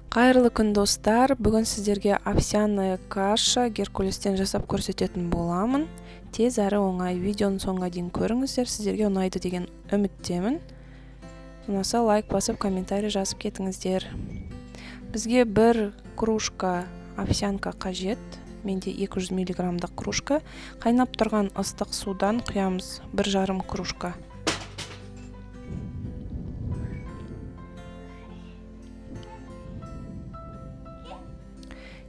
Кайырлы күн достар. Бүгін сіздерге овсяная каша Геркулестен жасап көрсететін боламын. Тез әрі оңай видеоны соңға дейін көріңіздер. Сіздерге ұнайды деген үміттемін. Ұнаса лайк басып, комментарий жазып кетіңіздер. Бізге бір кружка овсянка қажет. Менде 200 мг кружка. Қайнап тұрған ыстық судан құямыз 1,5 кружка.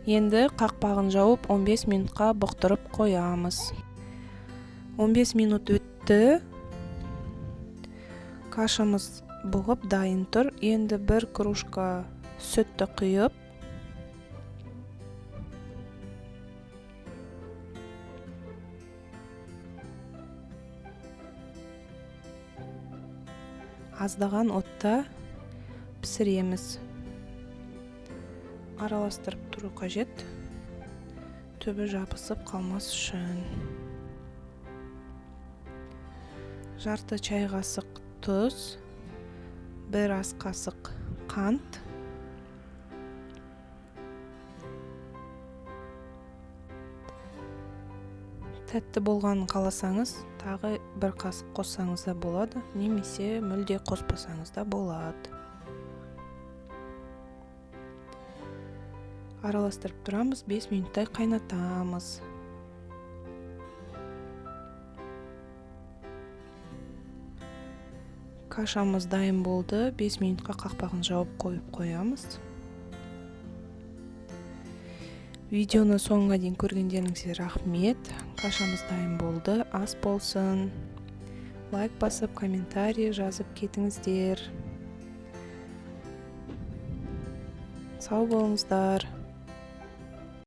Енді қақпағын жауып 15 минутқа бұқтырып қоямыз. 15 минут өтті. Кашамыз бұғып дайын тұр. Енді бір кружка сүтті құйып, аздаған отта пісіреміз. Араластырып тұру қажет, түбі жабысып қалмас үшін. Жарты чай қасық тұз, 1 ас қасық қант, тәтті болғанын қаласаңыз, тағы 1 қасық қоссаңыз да болады, немесе мүлде қоспасаңыз да болады. Араластырып тұрамыз, 5 минуттай қайнатамыз. Кашамыз дайын болды. 5 минутқа қақпағын жауып қойып қоямыз. Видеоны соңға дейін көргендеріңізге рахмет. Кашамыз дайын болды. Ас болсын. Лайк басып, комментарий жазып кетіңіздер. Сау болыңыздар.